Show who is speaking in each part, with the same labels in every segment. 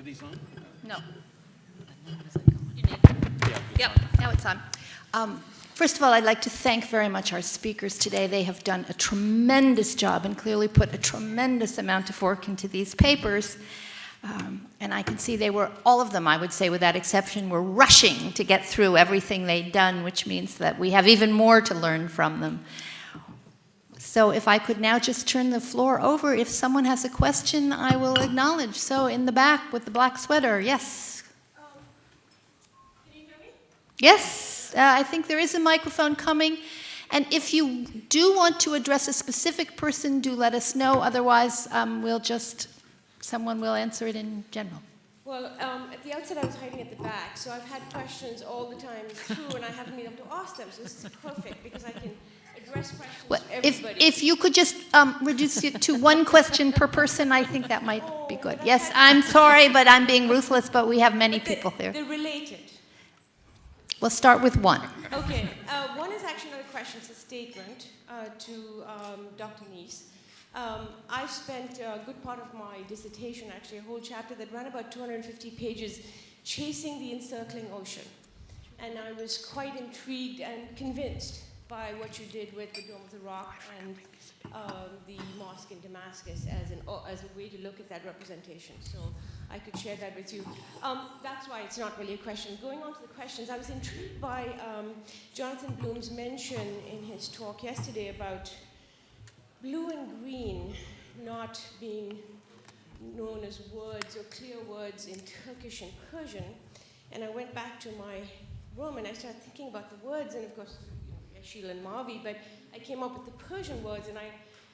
Speaker 1: these on?
Speaker 2: No.
Speaker 1: Yeah.
Speaker 2: Yep, now it's on. First of all, I'd like to thank very much our speakers today. They have done a tremendous job and clearly put a tremendous amount of work into these papers. And I can see they were, all of them, I would say, without exception, were rushing to get through everything they'd done, which means that we have even more to learn from them. So if I could now just turn the floor over, if someone has a question, I will acknowledge. So in the back with the black sweater, yes.
Speaker 3: Can you hear me?
Speaker 2: Yes, I think there is a microphone coming. And if you do want to address a specific person, do let us know. Otherwise, someone will answer it in general.
Speaker 3: Well, at the outset, I was hiding at the back, so I've had questions all the time through, and I haven't been able to ask them. So this is perfect because I can address questions
Speaker 2: Well,
Speaker 3: to everybody.
Speaker 2: if you could just reduce it to one question per person, I think that might be good. Yes, I'm sorry, but I'm being ruthless, but we have many people here.
Speaker 3: They're related.
Speaker 2: We'll start with one.
Speaker 3: Okay. One is actually not a question, it's a statement to Dr. Neese. I spent a good part of my dissertation, actually a whole chapter that ran about 250 pages, chasing the encircling ocean. And I was quite intrigued and convinced by what you did with the Dome of the Rock and the mosque in Damascus as a way to look at that representation. So I could share that with you. That's why it's not really a question. Going on to the questions, I was intrigued by Jonathan Bloom's mention in his talk yesterday about blue and green not being known as words or clear words in Turkish and Persian. And I went back to my room and I started thinking about the words, and of course, Yashil and Mavi, but I came up with the Persian words, and I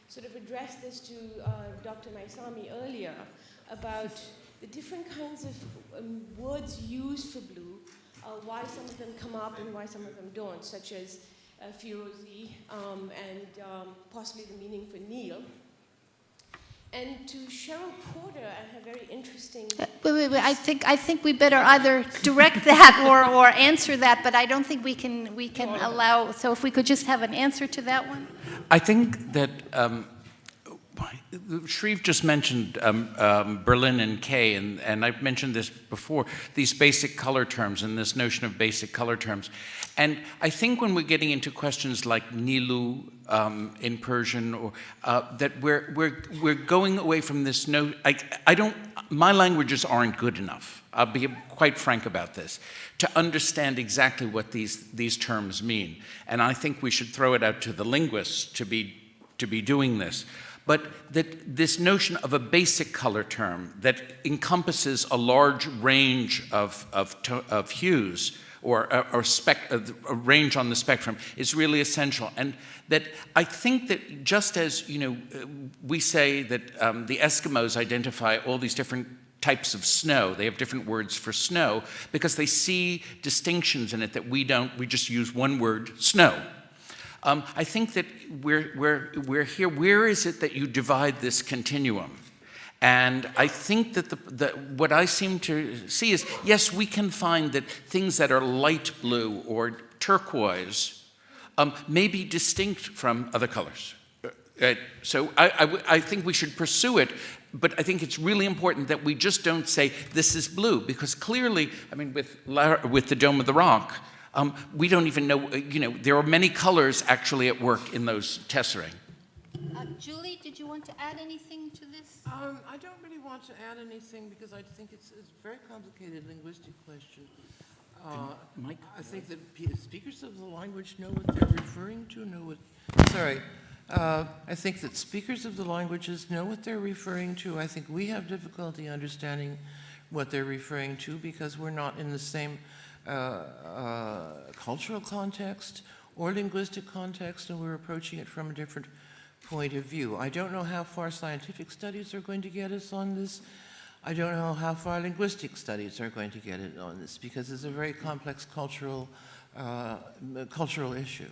Speaker 3: sort of addressed this to Dr. Maisami earlier about the different kinds of words used for blue, why some of them come up and why some of them don't, such as Firozi, and possibly the meaning for Neil. And to Cheryl Porter and her very interesting...
Speaker 2: Wait. I think we better either direct that or answer that, but I don't think we can allow... So if we could just have an answer to that one.
Speaker 1: I think that Shreve just mentioned Berlin and Kay, and I've mentioned this before, these basic color terms and this notion of basic color terms. And I think when we're getting into questions like Nilu in Persian, or that we're going away from this my languages aren't good enough. I'll be quite frank about this, to understand exactly what these terms mean. And I think we should throw it out to the linguists to be doing this. But that this notion of a basic color term that encompasses a large range of hues or a range on the spectrum is really essential. And that I think that just as we say that the Eskimos identify all these different types of snow, they have different words for snow because they see distinctions in it that we don't. We just use one word, snow. I think that we're here. Where is it that you divide this continuum? And I think that what I seem to see is, yes, we can find that things that are light blue or turquoise may be distinct from other colors. So I think we should pursue it, but I think it's really important that we just don't say this is blue, because clearly, I mean, with the Dome of the Rock, we don't even know, there are many colors actually at work in those tesserae.
Speaker 2: Julie, did you want to add anything to this?
Speaker 4: I don't really want to add anything because I think it's a very complicated linguistic question. I think that speakers of the language know what they're referring to, I think that speakers of the languages know what they're referring to. I think we have difficulty understanding what they're referring to because we're not in the same cultural context or linguistic context, and we're approaching it from a different point of view. I don't know how far scientific studies are going to get us on this. I don't know how far linguistic studies are going to get it on this, because it's a very complex cultural issue.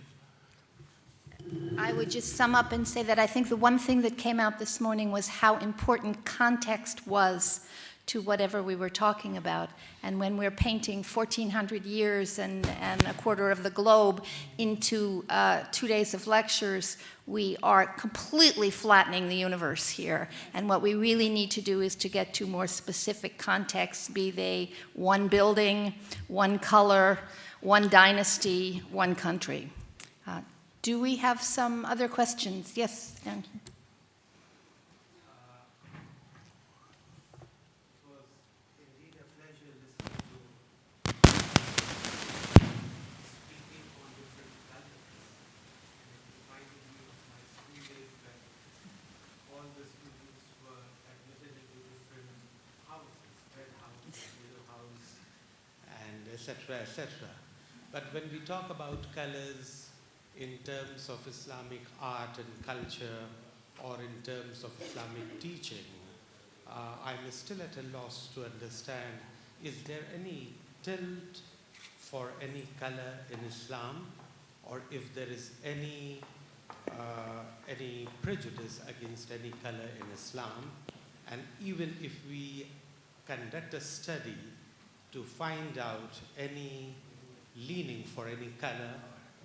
Speaker 2: I would just sum up and say that I think the one thing that came out this morning was how important context was to whatever we were talking about. And when we're painting 1,400 years and a quarter of the globe into 2 days of lectures, we are completely flattening the universe here. And what we really need to do is to get to more specific contexts, be they one building, one color, one dynasty, one country. Do we have some other questions? Yes, down here.
Speaker 5: It was indeed a pleasure listening to speaking on different colors. And it reminded me of my school days when all the students were admitted into different houses, red house, yellow house, and etc., etc. But when we talk about colors in terms of Islamic art and culture, or in terms of Islamic teaching, I'm still at a loss to understand, is there any tilt for any color in Islam, or if there is any prejudice against any color in Islam? And even if we conduct a study to find out any leaning for any color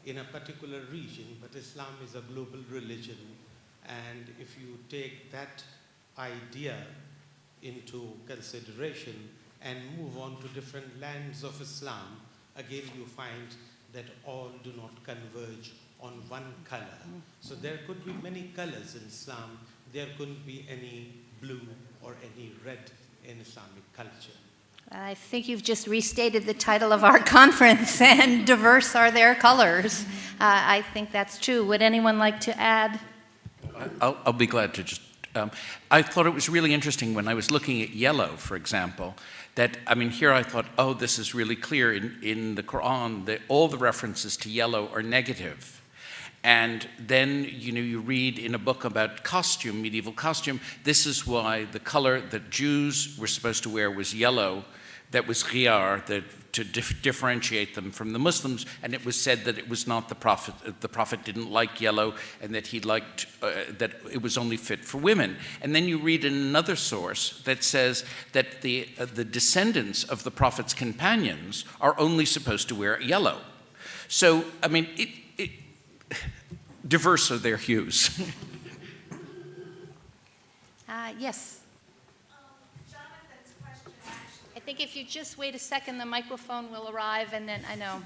Speaker 5: in a particular region, but Islam is a global religion, and if you take that idea into consideration and move on to different lands of Islam, again you find that all do not converge on one color. So there could be many colors in Islam. There couldn't be any blue or any red in Islamic culture.
Speaker 2: I think you've just restated the title of our conference, and diverse are their colors. I think that's true. Would anyone like to add?
Speaker 1: I'll be glad to just, I thought it was really interesting when I was looking at yellow, for example, that, I mean, here I thought, oh, this is really clear in the Quran that all the references to yellow are negative. And then, you know, you read in a book about costume, medieval costume, this is why the color that Jews were supposed to wear was yellow. That was khiyar, to differentiate them from the Muslims, and it was said that it was not the Prophet didn't like yellow, and that he liked, that it was only fit for women. And then you read in another source that says that the descendants of the Prophet's companions are only supposed to wear yellow. So, I mean, diverse are their hues.
Speaker 2: Yes. I think if you just wait a second, the microphone will arrive, and then I know.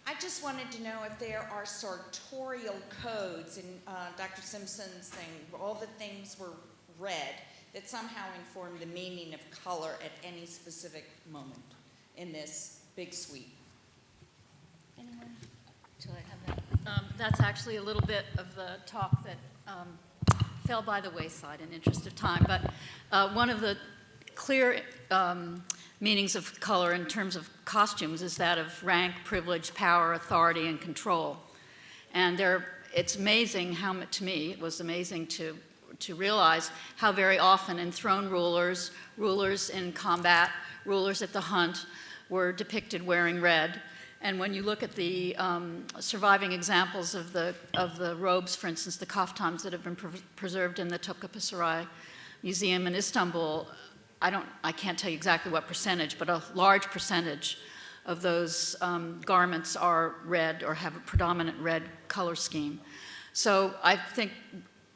Speaker 6: I just wanted to know if there are sartorial codes in Dr. Simpson's thing, all the things were red, that somehow inform the meaning of color at any specific moment in this big sweep.
Speaker 2: Anyone?
Speaker 7: Shall I have that? That's actually a little bit of the talk that fell by the wayside in interest of time. But one of the clear meanings of color in terms of costumes is that of rank, privilege, power, authority, and control. And it's amazing how, to me, it was amazing to realize how very often enthroned rulers, rulers in combat, rulers at the hunt were depicted wearing red. And when you look at the surviving examples of the robes, for instance, the kaftans that have been preserved in the Topkapı Saray Museum in Istanbul, I can't tell you exactly what percentage, but a large percentage of those garments are red or have a predominant red color scheme. So I think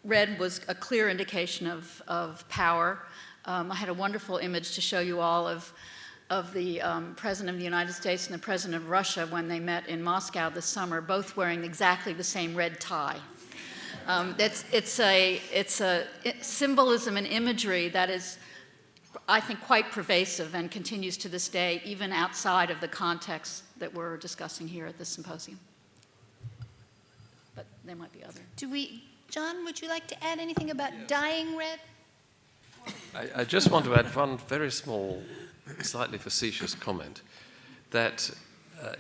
Speaker 7: red was a clear indication of power. I had a wonderful image to show you all of the President of the United States and the President of Russia when they met in Moscow this summer, both wearing exactly the same red tie. It's a symbolism and imagery that is, I think, quite pervasive and continues to this day, even outside of the context that we're discussing here at this symposium. But there might be other.
Speaker 2: John, would you like to add anything about dyeing red?
Speaker 8: I just want to add one very small, slightly facetious comment, that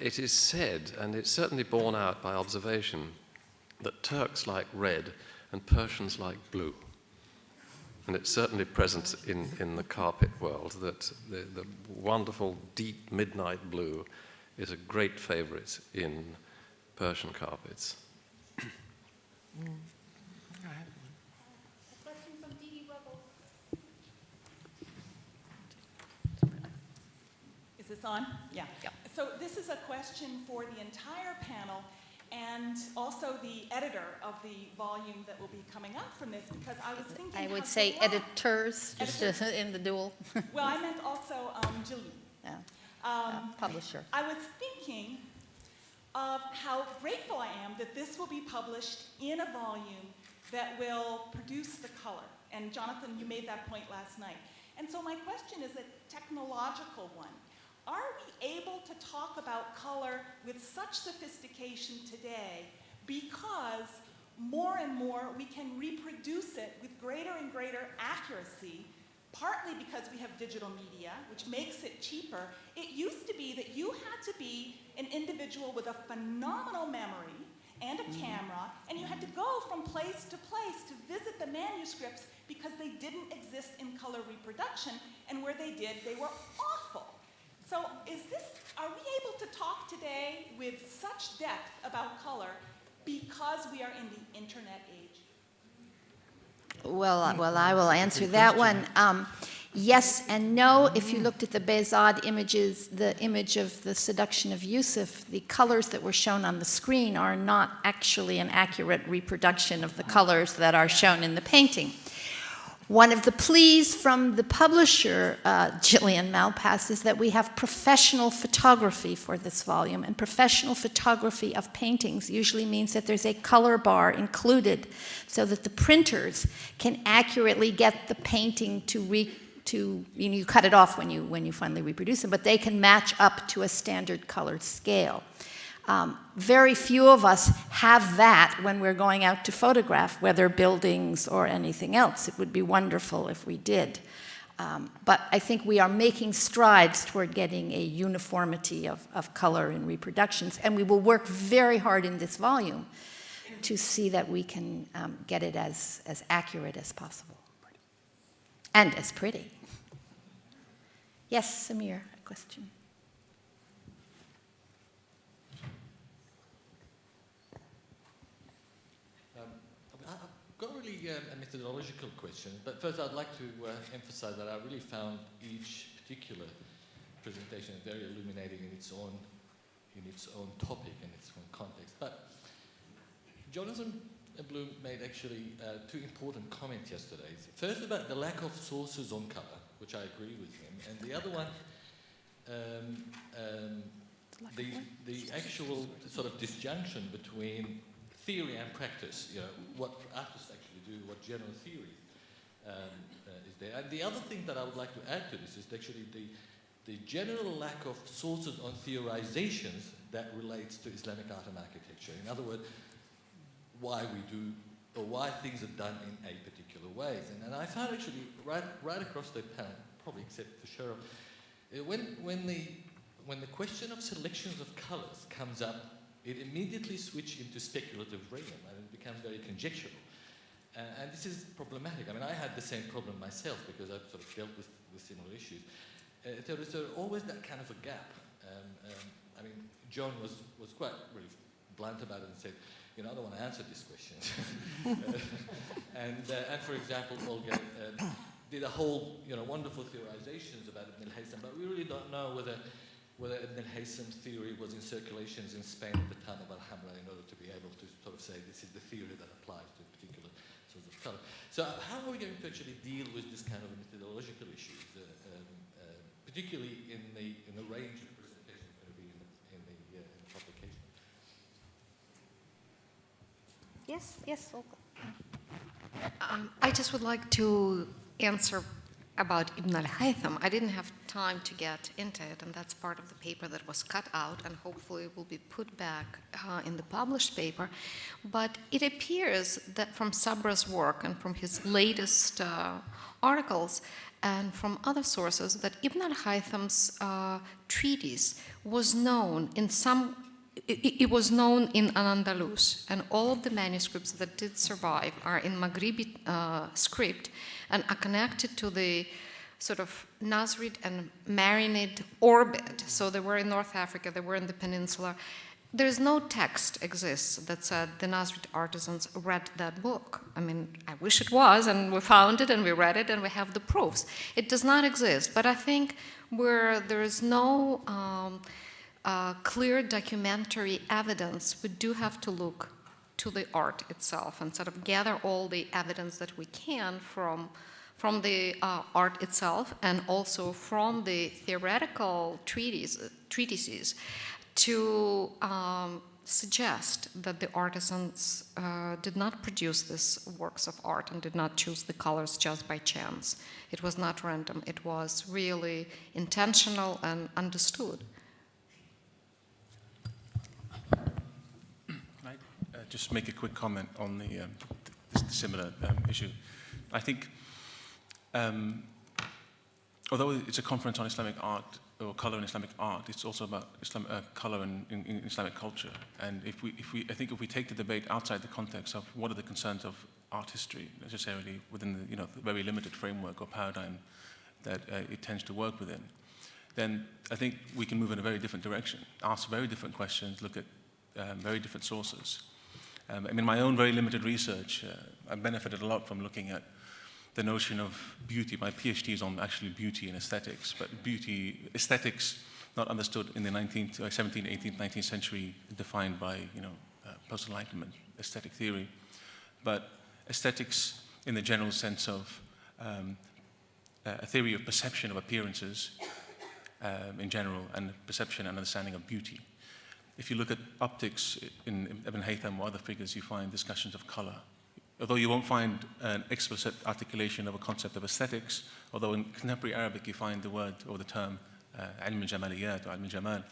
Speaker 8: it is said, and it's certainly borne out by observation, that Turks like red and Persians like blue. And it's certainly present in the carpet world that the wonderful deep midnight blue is a great favorite in Persian carpets.
Speaker 9: this on? Yeah.
Speaker 7: Yeah.
Speaker 9: So this is a question for the entire panel and also the editor of the volume that will be coming out from this, because I was thinking
Speaker 2: I would
Speaker 9: how
Speaker 2: say
Speaker 9: to log-
Speaker 2: editors, just in the dual.
Speaker 9: Well, I meant also Jillian.
Speaker 2: Yeah. Publisher.
Speaker 9: I was thinking of how grateful I am that this will be published in a volume that will produce the color. And Jonathan, you made that point last night. And so my question is a technological one. Are we able to talk about color with such sophistication today because more and more we can reproduce it with greater and greater accuracy, partly because we have digital media, which makes it cheaper? It used to be that you had to be an individual with a phenomenal memory and a camera, and you had to go from place to visit the manuscripts because they didn't exist in color reproduction, and where they did, they were awful. So are we able to talk today with such depth about color because we are in the internet age?
Speaker 2: Well, I will answer that one. Yes and no. If you looked at the Behzad images, the image of the seduction of Yusuf, the colors that were shown on the screen are not actually an accurate reproduction of the colors that are shown in the painting. One of the pleas from the publisher, Gillian Malpass, is that we have professional photography for this volume, and professional photography of paintings usually means that there's a color bar included so that the printers can accurately get the painting you cut it off when you finally reproduce it, but they can match up to a standard colored scale. Very few of us have that when we're going out to photograph, whether buildings or anything else. It would be wonderful if we did. But I think we are making strides toward getting a uniformity of color in reproductions, and we will work very hard in this volume to see that we can get it as accurate as possible. And as pretty. Yes, Samir, a question.
Speaker 10: I've got really a methodological question, but first I'd like to emphasize that I really found each particular presentation very illuminating in its own topic and its own context. But Jonathan Bloom made actually two important comments yesterday. First, about the lack of sources on color, which I agree with him, and the other one, the actual sort of disjunction between theory and practice. You know, what artists actually do, what general theory is there. And the other thing that I would like to add to this is actually the general lack of sources on theorizations that relates to Islamic art and architecture. In other words, why we do, or why things are done in a particular ways. And I found actually right across the panel, probably except for Cheryl, when the question of selections of colors comes up, it immediately switches into speculative realm and it becomes very conjectural. And this is problematic. I mean, I had the same problem myself because I've sort of dealt with similar issues. There is always that kind of a gap. I mean, John was quite really blunt about it and said, you know, I don't want to answer these questions. And for example, Olga did a whole, wonderful theorizations about Ibn al-Haytham, but we really don't know whether Ibn al-Haytham's theory was in circulations in Spain at the time of Alhambra in order to be able to sort of say this is the theory that applies to particular sorts of color. So how are we going to actually deal with this kind of methodological issues, particularly in the range of presentations going to be in the publication?
Speaker 2: Yes, Olga.
Speaker 11: I just would like to answer about Ibn al-Haytham. I didn't have time to get into it, and that's part of the paper that was cut out and hopefully will be put back in the published paper. But it appears that from Sabra's work and from his latest articles and from other sources that Ibn al-Haytham's treatise was known in some. It was known in Al-Andalus, and all of the manuscripts that did survive are in Maghribi script and are connected to the sort of Nasrid and Marinid orbit. So they were in North Africa, they were in the peninsula, There's no text exists that said the Nasrid artisans read that book. I mean, I wish it was, and we found it, and we read it, and we have the proofs. It does not exist, but I think where there is no clear documentary evidence, we do have to look to the art itself and sort of gather all the evidence that we can from the art itself and also from the theoretical treatises to suggest that the artisans did not produce these works of art and did not choose the colors just by chance. It was not random. It was really intentional and understood.
Speaker 12: Can I just make a quick comment on the similar issue? I think, although it's a conference on Islamic art, or color in Islamic art, it's also about color in Islamic culture. And I think if we take the debate outside the context of what are the concerns of art history, necessarily within the the very limited framework or paradigm that it tends to work within, then I think we can move in a very different direction, ask very different questions, look at very different sources. I mean, my own very limited research, I benefited a lot from looking at the notion of beauty. My PhD is on actually beauty and aesthetics, but aesthetics not understood in the 17th, 18th, 19th century, defined by post-Enlightenment aesthetic theory, but aesthetics in the general sense of a theory of perception of appearances in general, and perception and understanding of beauty. If you look at optics in Ibn Haytham or other figures, you find discussions of color. Although you won't find an explicit articulation of a concept of aesthetics, although in contemporary Arabic you find the word or the term ilm al-jamaliyat or ilm al-jamal.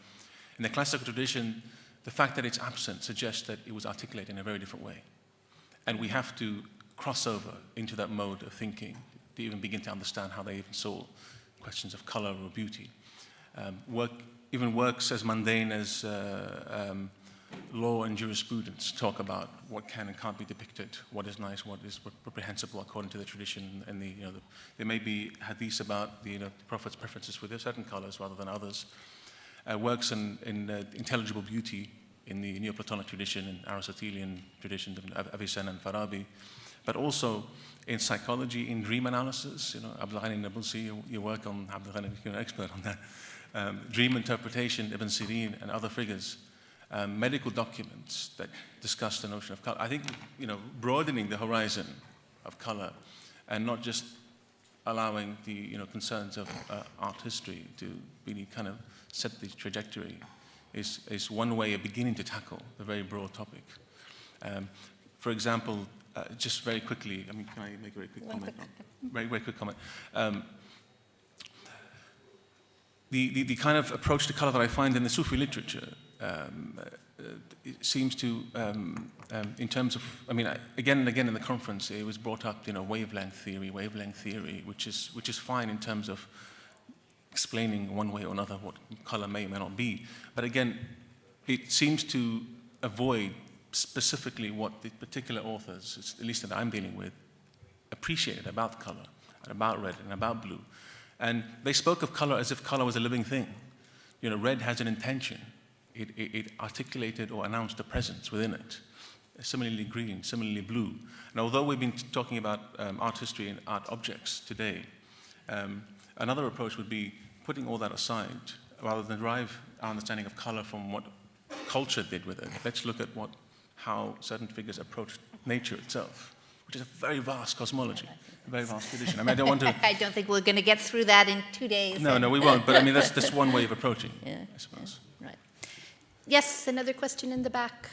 Speaker 12: In the classical tradition, the fact that it's absent suggests that it was articulated in a very different way. And we have to cross over into that mode of thinking to even begin to understand how they even saw questions of color or beauty. Even works as mundane as law and jurisprudence talk about what can and can't be depicted, what is nice, what is reprehensible according to the tradition, and there may be hadiths about the Prophet's preferences for certain colors rather than others. Works in intelligible beauty in the Neoplatonic tradition and Aristotelian traditions of Avicenna and Farabi, but also in psychology, in dream analysis. Abdul Ghani Nabulsi, your work on Abdul Ghani, you're an expert on that. Dream interpretation, Ibn Sirin and other figures. Medical documents that discuss the notion of color. I think, broadening the horizon of color and not just allowing the, concerns of art history to really kind of set the trajectory is one way of beginning to tackle the very broad topic. For example, just very quickly, can I make a very quick comment? Very quick comment. The kind of approach to color that I find in the Sufi literature it seems to, in terms of, again and again in the conference, it was brought up, wavelength theory, which is fine in terms of explaining one way or another what color may or may not be. But again, it seems to avoid specifically what the particular authors, at least that I'm dealing with, appreciated about color, and about red, and about blue. And they spoke of color as if color was a living thing. Red has an intention. It articulated or announced a presence within it. Similarly green, similarly blue. And although we've been talking about art history and art objects today, another approach would be putting all that aside, rather than derive our understanding of color from what culture did with it. Let's look at how certain figures approached nature itself, which is a very vast cosmology, a very vast tradition. I don't want to...
Speaker 2: I don't think we're going to get through that in 2 days.
Speaker 12: No, we won't. But that's one way of approaching, I suppose.
Speaker 2: Yeah, right. Yes, another question in the back.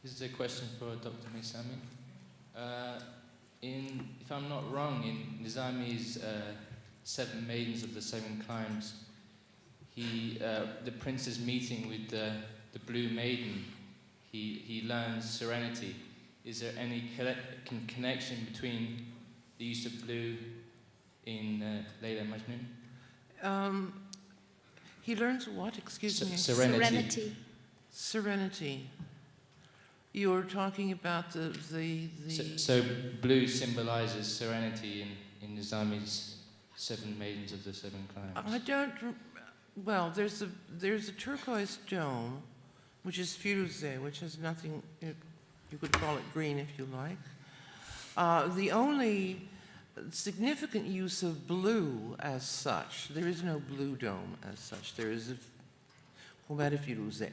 Speaker 13: This is a question for Dr. Nizami. If I'm not wrong, in Nizami's Seven Maidens of the Seven Climes, the prince's meeting with the Blue Maiden, he learns serenity. Is there any connection between the use of blue in Layla Majnun?
Speaker 4: He learns what? Excuse me.
Speaker 13: Serenity.
Speaker 4: Serenity. You're talking about the
Speaker 13: So blue symbolizes serenity in Nizami's Seven Maidens of the Seven Climes.
Speaker 4: I don't. Well, there's a turquoise dome, which is Firuze, which has nothing. You could call it green if you like. The only significant use of blue as such, there is no blue dome as such. There is a Combat de Firuze.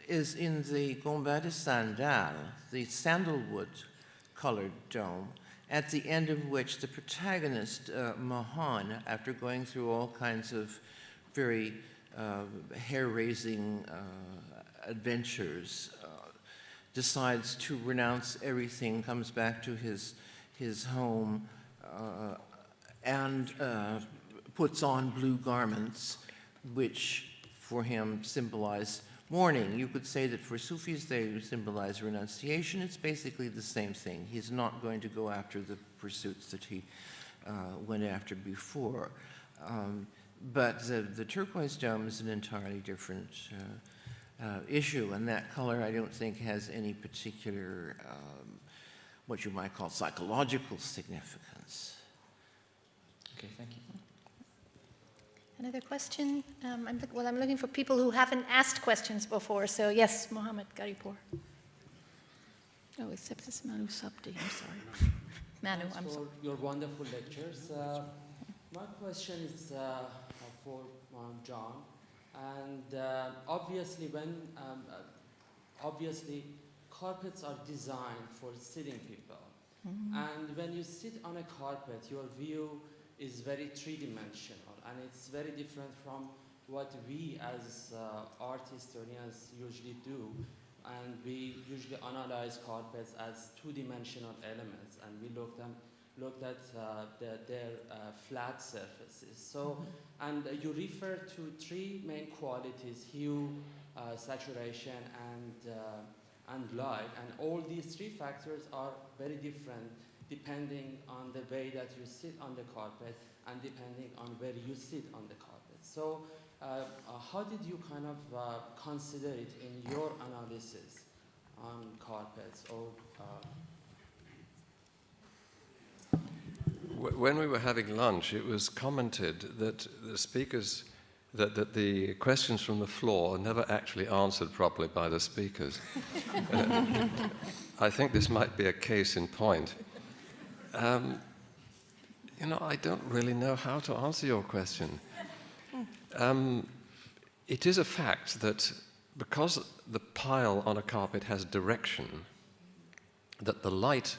Speaker 4: Is in the Combat de Sandal, the sandalwood-colored dome, at the end of which the protagonist, Mahan, after going through all kinds of very hair-raising adventures, decides to renounce everything, comes back to his home, and puts on blue garments, which for him symbolize mourning. You could say that for Sufis they symbolize renunciation. It's basically the same thing. He's not going to go after the pursuits that he went after before. But the turquoise dome is an entirely different issue, and that color I don't think has any particular, what you might call psychological significance.
Speaker 13: Okay, thank you.
Speaker 2: Another question? I'm looking for people who haven't asked questions before. So yes, Mohammed Garipur. Oh, except it's Manu Sabdi. I'm sorry. Manu, I'm sorry.
Speaker 14: For your wonderful lectures. My question is for John. And obviously, carpets are designed for sitting people. Mm-hmm. And when you sit on a carpet, your view is very three-dimensional, and it's very different from what we as art historians usually do. And we usually analyze carpets as two-dimensional elements, and we looked at their flat surfaces. So, and you refer to three main qualities: hue, saturation, and light. And all these three factors are very different depending on the way that you sit on the carpet and depending on where you sit on the carpet. So how did you kind of consider it in your analysis on carpets? Or
Speaker 8: When we were having lunch, it was commented that the speakers, that the questions from the floor are never actually answered properly by the speakers. I think this might be a case in point. You know, I don't really know how to answer your question. It is a fact that because the pile on a carpet has direction, that the light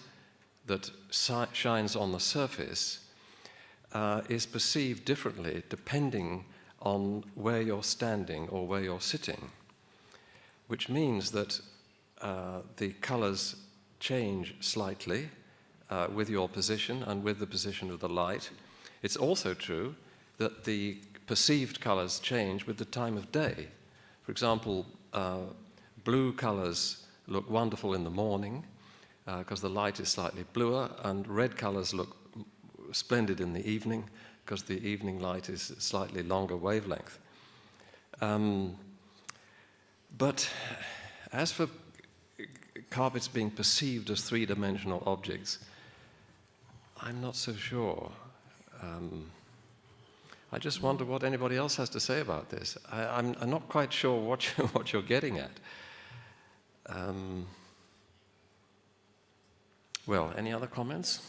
Speaker 8: that shines on the surface is perceived differently depending on where you're standing or where you're sitting, which means that the colors change slightly with your position and with the position of the light. It's also true that the perceived colors change with the time of day. For example, blue colors look wonderful in the morning because the light is slightly bluer, and red colors look splendid in the evening because the evening light is slightly longer wavelength. But as for carpets being perceived as three-dimensional objects, I'm not so sure. I just wonder what anybody else has to say about this. I'm not quite sure what you're getting at. Well, any other comments?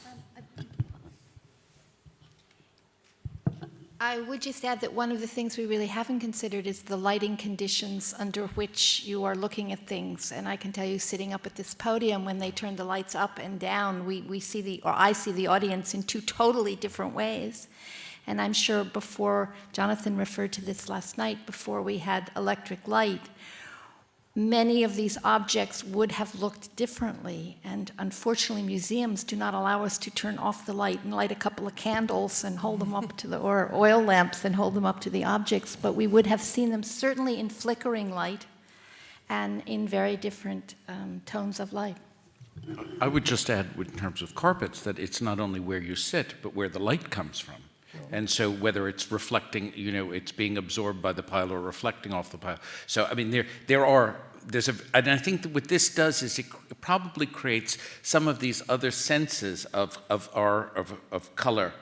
Speaker 2: I would just add that one of the things we really haven't considered is the lighting conditions under which you are looking at things. And I can tell you, sitting up at this podium, when they turn the lights up and down, I see the audience in two totally different ways. And I'm sure before, Jonathan referred to this last night, before we had electric light, many of these objects would have looked differently. And unfortunately, museums do not allow us to turn off the light and light a couple of candles and hold them up to or oil lamps and hold them up to the objects. But we would have seen them certainly in flickering light and in very different tones of light.
Speaker 1: I would just add, in terms of carpets, that it's not only where you sit, but where the light comes from. And so whether it's reflecting, it's being absorbed by the pile or reflecting off the pile. So, I mean, there are and I think that what this does is it probably creates some of these other senses of color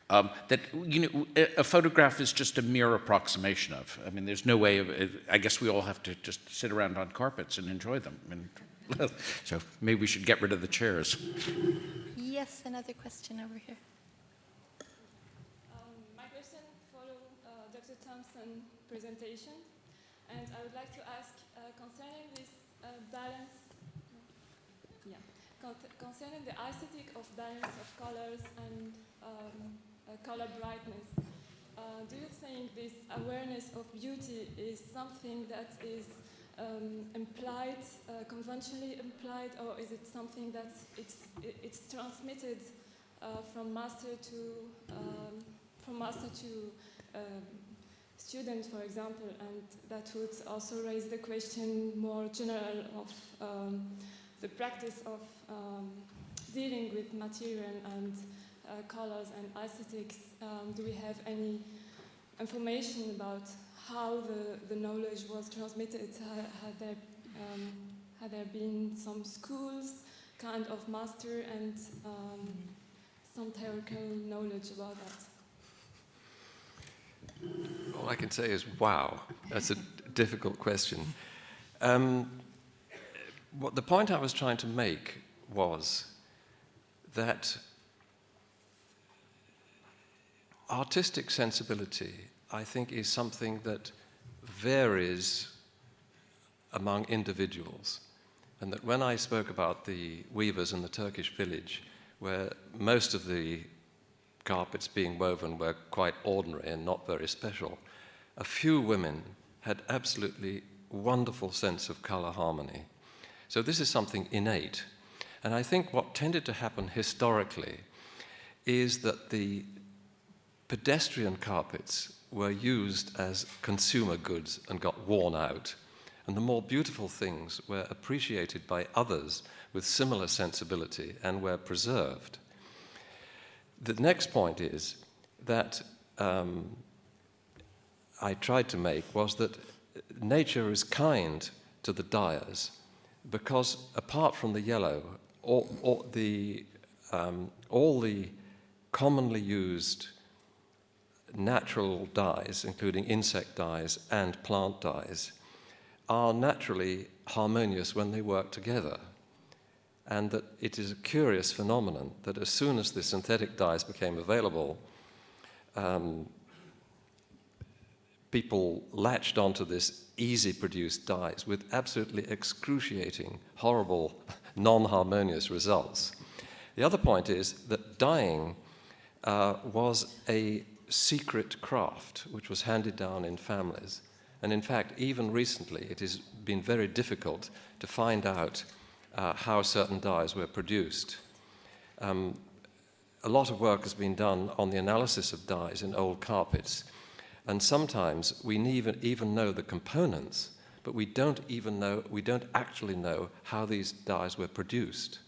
Speaker 1: that, you know, a photograph is just a mere approximation of. I mean, there's no way of, I guess we all have to just sit around on carpets and enjoy them. And so maybe we should get rid of the chairs.
Speaker 2: Yes, another question over here.
Speaker 15: My question follows Dr. Thompson's presentation, and I would like to ask concerning this balance, concerning the aesthetic of balance of colors and color brightness. Do you think this awareness of beauty is something that is implied, conventionally implied, or is it something that it's transmitted from master to student, for example, and that would also raise the question more general of the practice of dealing with material and colors and aesthetics. Do we have any information about how the knowledge was transmitted? Had there been some schools kind of master and some theoretical knowledge about that?
Speaker 8: All I can say is, wow, that's a difficult question. What the point I was trying to make was that artistic sensibility, I think, is something that varies among individuals. And that when I spoke about the weavers in the Turkish village, where most of the carpets being woven were quite ordinary and not very special, a few women had absolutely wonderful sense of color harmony. So this is something innate. And I think what tended to happen historically is that the pedestrian carpets were used as consumer goods and got worn out, and the more beautiful things were appreciated by others with similar sensibility and were preserved. The next point is that I tried to make was that nature is kind to the dyers, because apart from the yellow, all the commonly used natural dyes, including insect dyes and plant dyes, are naturally harmonious when they work together. And that it is a curious phenomenon that as soon as the synthetic dyes became available, people latched onto this easy-produced dyes with absolutely excruciating, horrible, non-harmonious results. The other point is that dyeing was a secret craft which was handed down in families. And in fact, even recently, it has been very difficult to find out how certain dyes were produced. A lot of work has been done on the analysis of dyes in old carpets, and sometimes we even know the components, but we don't actually know how these dyes were produced,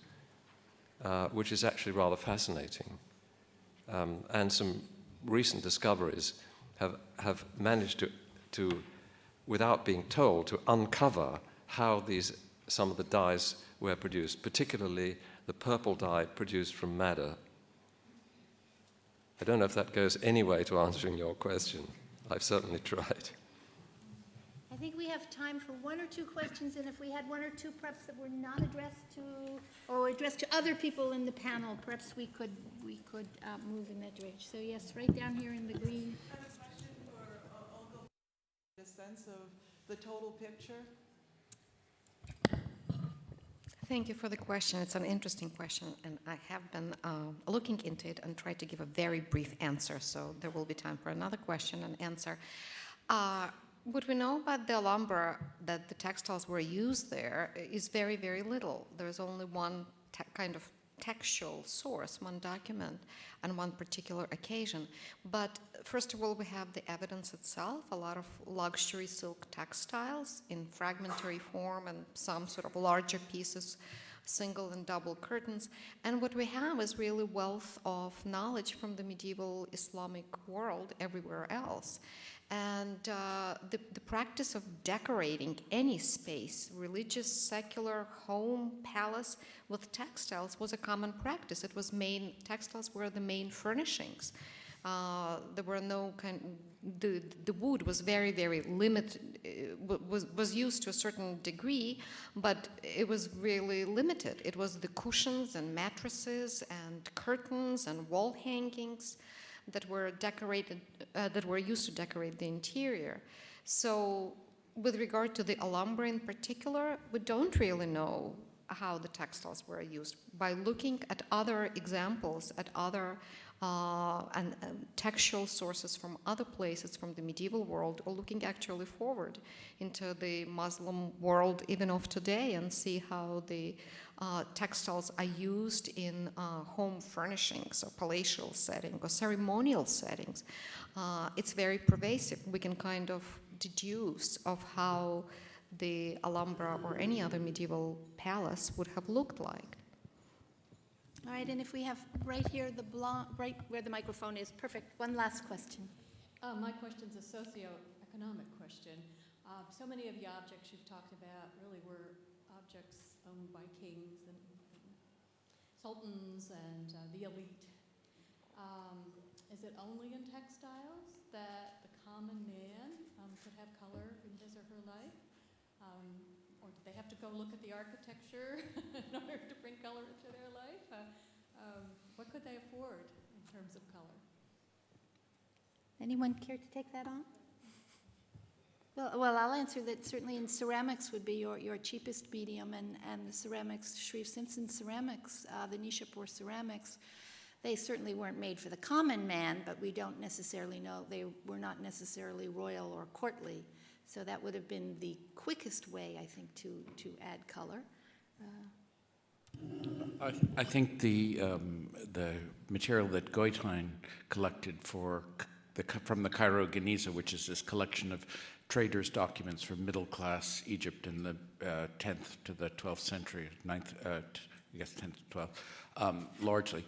Speaker 8: which is actually rather fascinating. And some recent discoveries have managed to, without being told, to uncover how some of the dyes were produced, particularly the purple dye produced from madder. I don't know if that goes any way to answering your question. I've certainly tried.
Speaker 2: I think we have time for one or two questions, and if we had one or two perhaps that were not addressed to, or addressed to other people in the panel, perhaps we could move in that direction. So yes, right down here in the green.
Speaker 9: I have a question for Olga. A sense of the total picture.
Speaker 11: Thank you for the question. It's an interesting question, and I have been looking into it and tried to give a very brief answer, so there will be time for another question and answer. What we know about the Alhambra, that the textiles were used there, is very, very little. There's only one kind of textual source, one document, on one particular occasion. But first of all, we have the evidence itself, a lot of luxury silk textiles in fragmentary form and some sort of larger pieces single and double curtains. And what we have is really wealth of knowledge from the medieval Islamic world everywhere else. And the practice of decorating any space, religious, secular, home, palace, with textiles was a common practice. It was textiles were the main furnishings. There were no the wood was very, very limited, was used to a certain degree, but it was really limited. It was the cushions and mattresses and curtains and wall hangings that were decorated, that were used to decorate the interior. So with regard to the Alhambra in particular, we don't really know how the textiles were used. By looking at other examples, at other textual sources from other places from the medieval world, or looking actually forward into the Muslim world even of today and see how the textiles are used in home furnishings or palatial setting or ceremonial settings. It's very pervasive. We can kind of deduce of how the Alhambra or any other medieval palace would have looked like.
Speaker 2: All right, and if we have right here, right where the microphone is, perfect. One last question.
Speaker 16: My question's a socio-economic question. So many of the objects you've talked about really were objects owned by kings and sultans and the elite. Is it only in textiles that the common man could have color in his or her life? Or do they have to go look at the architecture in order to bring color into their life? What could they afford in terms of color?
Speaker 2: Anyone care to take that on? Well, I'll answer that certainly in ceramics would be your cheapest medium, and the ceramics, Shreve Simpson ceramics, the Nishapur ceramics, they certainly weren't made for the common man, but we don't necessarily know, they were not necessarily royal or courtly. So that would have been the quickest way, I think, to add color.
Speaker 1: I think the material that Goitein collected from the Cairo Geniza, which is this collection of traders' documents from middle-class Egypt in the 10th to the 12th century, 9th, I guess 10th to 12th, largely.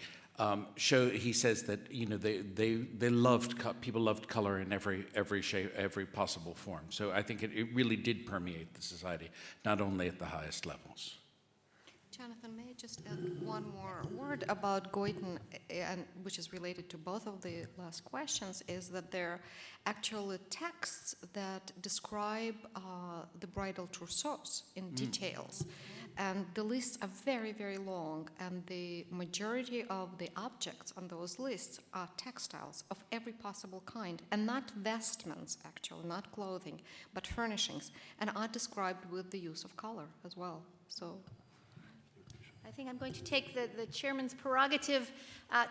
Speaker 1: He says that they loved people loved color in every shape, every possible form. So I think it really did permeate the society, not only at the highest levels.
Speaker 11: Jonathan, may I just add one more word about Goitein, which is related to both of the last questions, is that there are actually texts that describe the bridal trousseaus in details. And the lists are very, very long, and the majority of the objects on those lists are textiles of every possible kind, and not vestments, actually, not clothing, but furnishings, and are described with the use of color as well. So
Speaker 2: I think I'm going to take the chairman's prerogative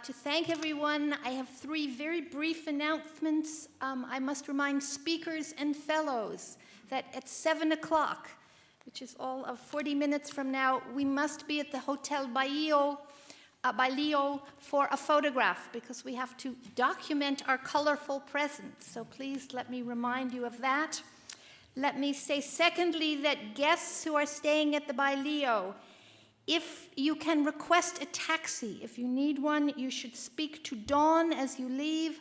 Speaker 2: to thank everyone. I have 3 very brief announcements. I must remind speakers and fellows that at 7 o'clock, which is all of 40 minutes from now, we must be at the Hotel Bailio for a photograph, because we have to document our colorful presence. So please let me remind you of that. Let me say, secondly, that guests who are staying at the Bailio, if you can request a taxi, if you need one, you should speak to Dawn as you leave.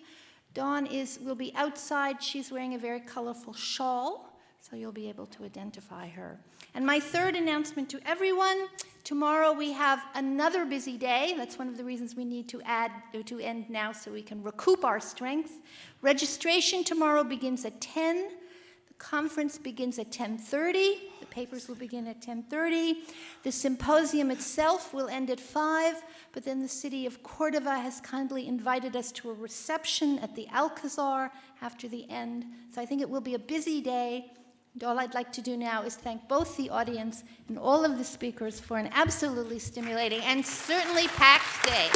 Speaker 2: Dawn will be outside. She's wearing a very colorful shawl, so you'll be able to identify her. And my third announcement to everyone, tomorrow we have another busy day. That's one of the reasons we need to end now, so we can recoup our strength. Registration tomorrow begins at 10. The conference begins at 10:30. The papers will begin at 10:30. The symposium itself will end at 5, but then the city of Cordova has kindly invited us to a reception at the Alcazar after the end. So I think it will be a busy day. And all I'd like to do now is thank both the audience and all of the speakers for an absolutely stimulating and certainly packed day.